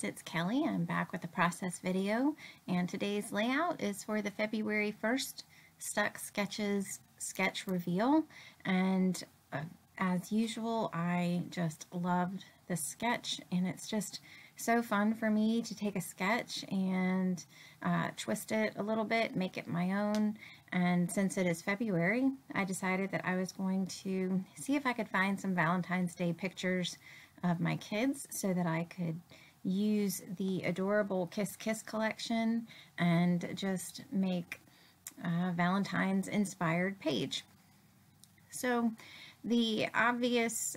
friends, it's Kelly. I'm back with a process video, and today's layout is for the February 1st Stuck Sketches sketch reveal. And as usual, I just loved the sketch, and it's just so fun for me to take a sketch and twist it a little bit, make it my own. And since it is February, I decided that I was going to see if I could find some Valentine's Day pictures of my kids so that I could use the adorable Kiss Kiss collection and just make a Valentine's inspired page. So the obvious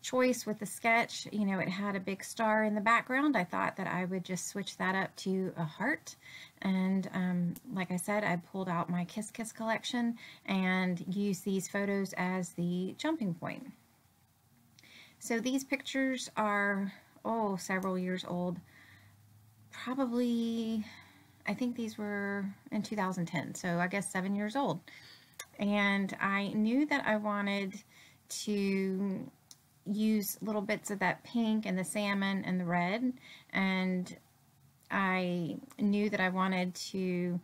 choice with the sketch, you know, it had a big star in the background. I thought that I would just switch that up to a heart. And like I said, I pulled out my Kiss Kiss collection and used these photos as the jumping point. So these pictures are, several years old. Probably, I think these were in 2010, so I guess 7 years old. And I knew that I wanted to use little bits of that pink and the salmon and the red, and I knew that I wanted to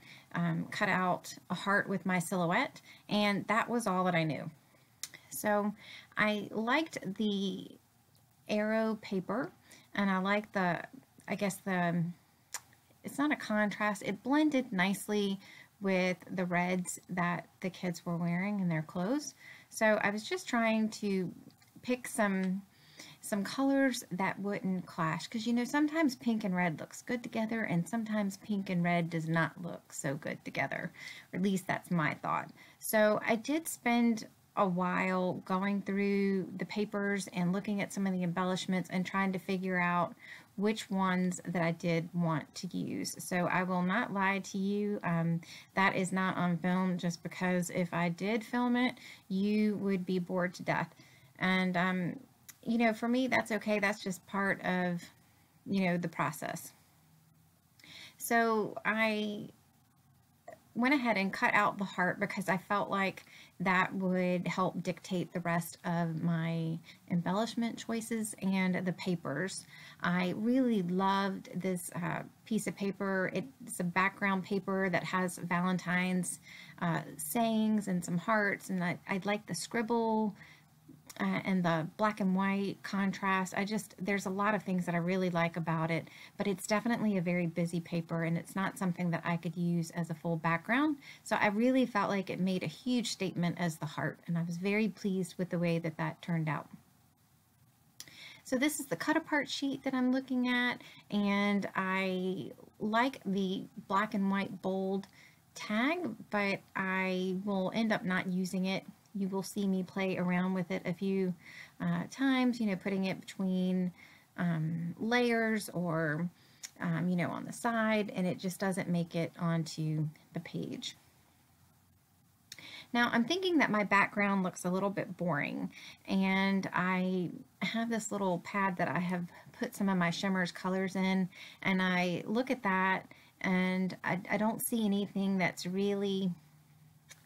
cut out a heart with my silhouette, and that was all that I knew. So I liked the arrow paper, and I liked it's not a contrast, it blended nicely with the reds that the kids were wearing in their clothes. So I was just trying to pick some colors that wouldn't clash, because you know, sometimes pink and red looks good together and sometimes pink and red does not look so good together, or at least that's my thought. So I did spend a while going through the papers and looking at some of the embellishments and trying to figure out which ones that I did want to use. So I will not lie to you, that is not on film, just because if I did film it, you would be bored to death. And you know, for me, that's okay. That's just part of, you know, the process. So I went ahead and cut out the heart because I felt like that would help dictate the rest of my embellishment choices and the papers. I really loved this piece of paper. It's a background paper that has Valentine's sayings and some hearts, and I like the scribble and the black and white contrast. There's a lot of things that I really like about it, but it's definitely a very busy paper, and it's not something that I could use as a full background. So I really felt like it made a huge statement as the heart, and I was very pleased with the way that that turned out. So this is the cut apart sheet that I'm looking at, and I like the black and white bold tag, but I will end up not using it. You will see me play around with it a few times, you know, putting it between layers or, you know, on the side, and it just doesn't make it onto the page. Now I'm thinking that my background looks a little bit boring, and I have this little pad that I have put some of my shimmers colors in, and I look at that and I don't see anything that's really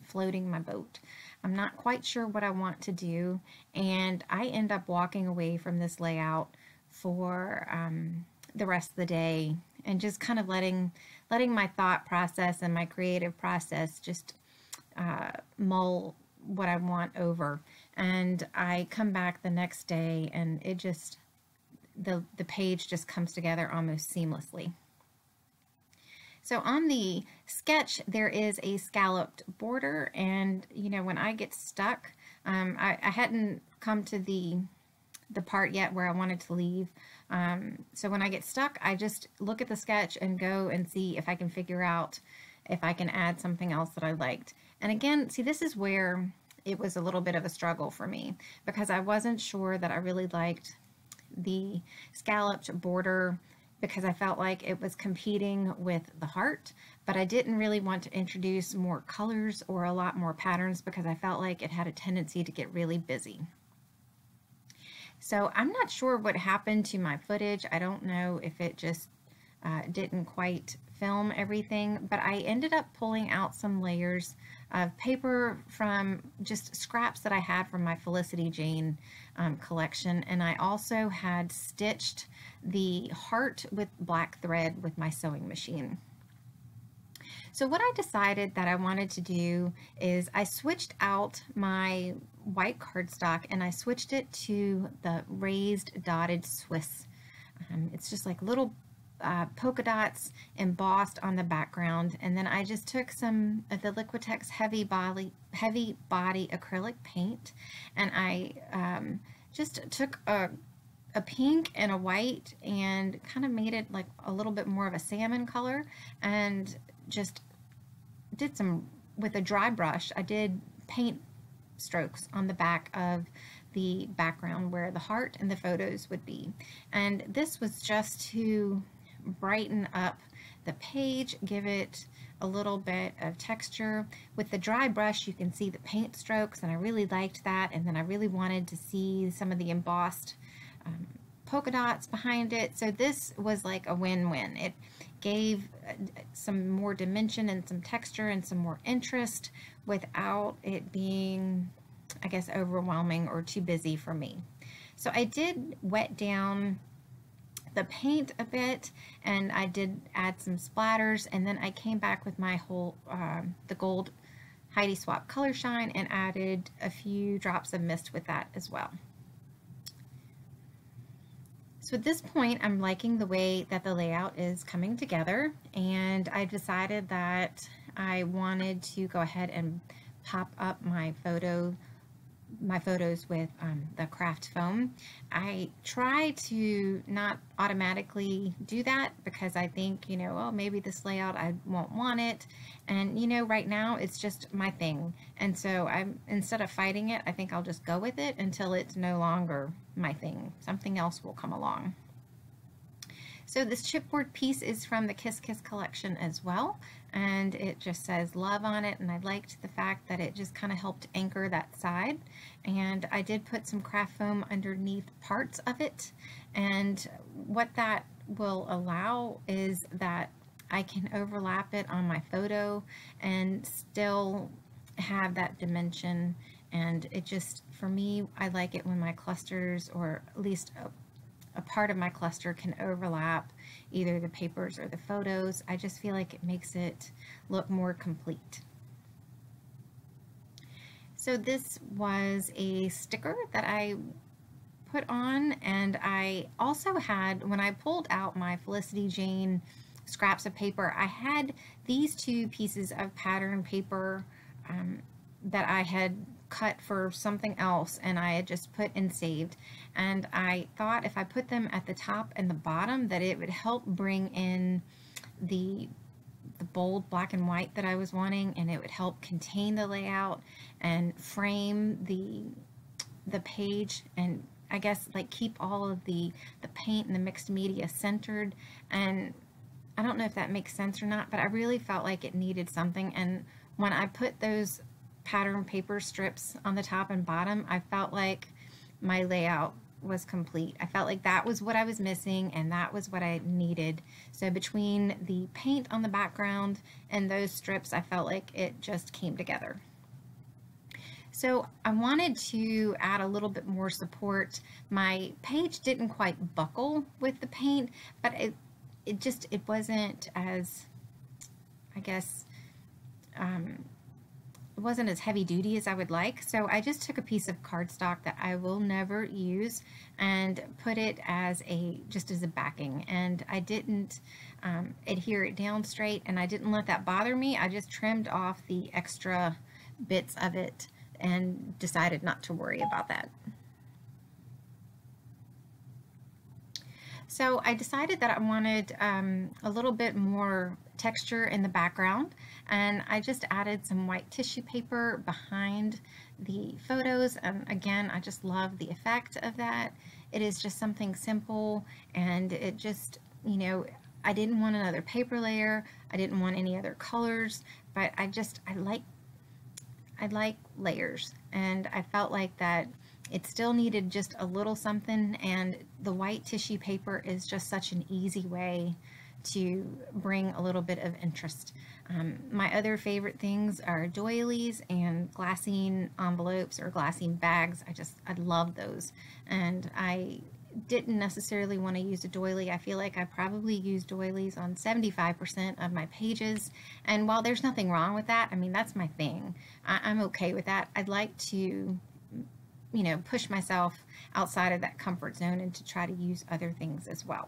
floating my boat. I'm not quite sure what I want to do, and I end up walking away from this layout for the rest of the day, and just kind of letting my thought process and my creative process just mull what I want over. And I come back the next day, and it just, the page just comes together almost seamlessly. So on the sketch, there is a scalloped border, and you know, when I get stuck, I hadn't come to the part yet where I wanted to leave. So when I get stuck, I just look at the sketch and go and see if I can figure out if I can add something else that I liked. And again, see, this is where it was a little bit of a struggle for me, because I wasn't sure that I really liked the scalloped border, because I felt like it was competing with the heart, but I didn't really want to introduce more colors or a lot more patterns because I felt like it had a tendency to get really busy. So I'm not sure what happened to my footage. I don't know if it just didn't quite film everything, but I ended up pulling out some layers of paper from just scraps that I had from my Felicity Jane collection, and I also had stitched the heart with black thread with my sewing machine. So what I decided that I wanted to do is I switched out my white cardstock and I switched it to the raised dotted Swiss. It's just like little polka dots embossed on the background, and then I just took some of the Liquitex heavy body acrylic paint, and I just took a pink and a white and kind of made it like a little bit more of a salmon color, and just did some, with a dry brush, I did paint strokes on the back of the background where the heart and the photos would be. And this was just to brighten up the page, give it a little bit of texture. With the dry brush, you can see the paint strokes, and I really liked that. And then I really wanted to see some of the embossed polka dots behind it. So this was like a win-win. It gave some more dimension and some texture and some more interest without it being, I guess, overwhelming or too busy for me. So I did wet down the paint a bit, and I did add some splatters, and then I came back with my whole the gold Heidi Swapp Color Shine and added a few drops of mist with that as well. So at this point, I'm liking the way that the layout is coming together, and I decided that I wanted to go ahead and pop up my photos with the craft foam. I try to not automatically do that because I think, you know, well, maybe this layout I won't want it, and you know, right now it's just my thing, and so instead of fighting it, I think I'll just go with it until it's no longer my thing. Something else will come along. So this chipboard piece is from the Kiss Kiss collection as well, and it just says love on it, and I liked the fact that it just kind of helped anchor that side. And I did put some craft foam underneath parts of it, and what that will allow is that I can overlap it on my photo and still have that dimension. And it just, for me, I like it when my clusters, or at least a part of my cluster, can overlap either the papers or the photos. I just feel like it makes it look more complete. So this was a sticker that I put on, and I also had, when I pulled out my Felicity Jane scraps of paper, I had these two pieces of pattern paper that I had cut for something else, and I had just put and saved, and I thought if I put them at the top and the bottom that it would help bring in the bold black and white that I was wanting, and it would help contain the layout and frame the page, and I guess like keep all of the paint and the mixed media centered. And I don't know if that makes sense or not, but I really felt like it needed something. And when I put those pattern paper strips on the top and bottom, I felt like my layout was complete. I felt like that was what I was missing, and that was what I needed. So between the paint on the background and those strips, I felt like it just came together. So I wanted to add a little bit more support. My page didn't quite buckle with the paint, but it wasn't as, I guess, it wasn't as heavy duty as I would like. So I just took a piece of cardstock that I will never use and put it as just as a backing. And I didn't adhere it down straight, and I didn't let that bother me. I just trimmed off the extra bits of it and decided not to worry about that. So I decided that I wanted a little bit more texture in the background, and I just added some white tissue paper behind the photos. And again, I just love the effect of that. It is just something simple, and it just, you know, I didn't want another paper layer. I didn't want any other colors, but I like layers, and I felt like that it still needed just a little something, and the white tissue paper is just such an easy way to bring a little bit of interest. My other favorite things are doilies and glassine envelopes or glassine bags. I love those. And I didn't necessarily want to use a doily. I feel like I probably use doilies on 75% of my pages. And while there's nothing wrong with that, I mean, that's my thing. I'm okay with that. I'd like to, push myself outside of that comfort zone and to try to use other things as well.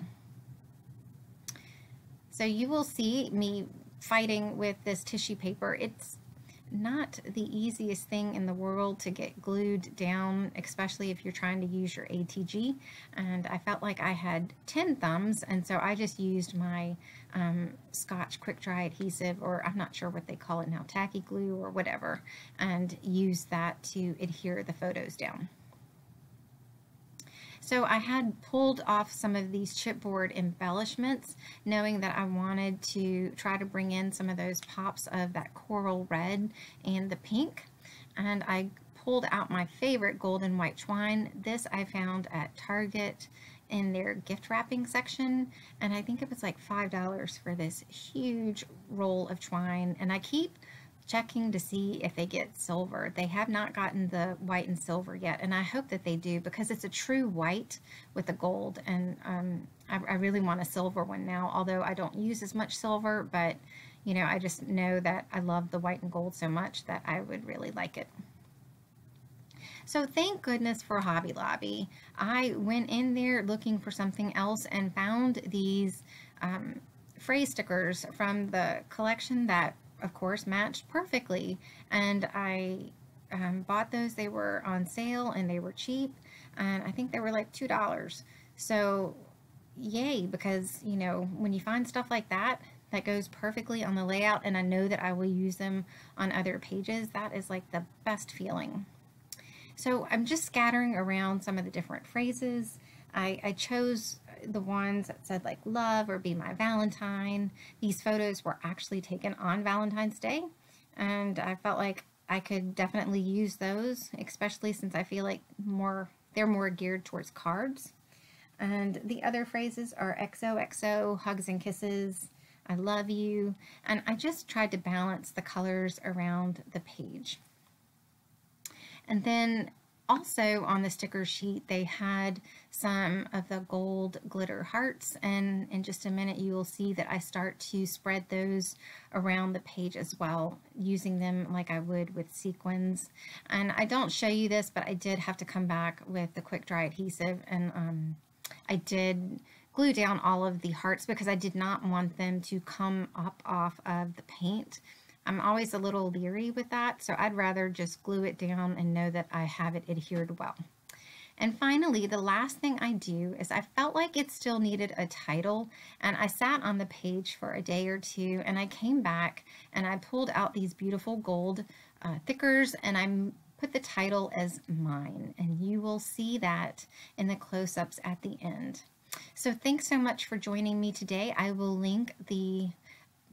So you will see me fighting with this tissue paper. It's not the easiest thing in the world to get glued down, especially if you're trying to use your ATG. And I felt like I had 10 thumbs, and so I just used my Scotch quick dry adhesive, or I'm not sure what they call it now, tacky glue or whatever, and used that to adhere the photos down. So I had pulled off some of these chipboard embellishments, knowing that I wanted to try to bring in some of those pops of that coral red and the pink. And I pulled out my favorite golden white twine. This I found at Target in their gift wrapping section, and I think it was like $5 for this huge roll of twine. And I keep checking to see if they get silver. They have not gotten the white and silver yet, and I hope that they do, because it's a true white with a gold, and I really want a silver one now, although I don't use as much silver, but I just know that I love the white and gold so much that I would really like it. So thank goodness for Hobby Lobby. I went in there looking for something else and found these phrase stickers from the collection that of course matched perfectly, and I bought those. They were on sale and they were cheap, and I think they were like $2. So yay, because when you find stuff like that that goes perfectly on the layout, and I know that I will use them on other pages, that is like the best feeling. So I'm just scattering around some of the different phrases. I chose the ones that said like love or be my Valentine. These photos were actually taken on Valentine's Day, and I felt like I could definitely use those, especially since I feel like they're more geared towards cards. And the other phrases are XOXO, hugs and kisses, I love you, and I just tried to balance the colors around the page. And then also on the sticker sheet, they had some of the gold glitter hearts, and in just a minute you will see that I start to spread those around the page as well, using them like I would with sequins. And I don't show you this, but I did have to come back with the quick dry adhesive, and I did glue down all of the hearts because I did not want them to come up off of the paint. I'm always a little leery with that, so I'd rather just glue it down and know that I have it adhered well. And finally, the last thing I do is I felt like it still needed a title, and I sat on the page for a day or two, and I came back and I pulled out these beautiful gold thickers, and I put the title as Mine, and you will see that in the close-ups at the end. So thanks so much for joining me today. I will link the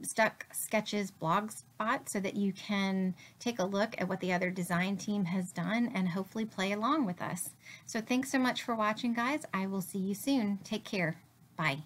Stuck Sketches blog spot so that you can take a look at what the other design team has done and hopefully play along with us. So thanks so much for watching, guys. I will see you soon. Take care. Bye.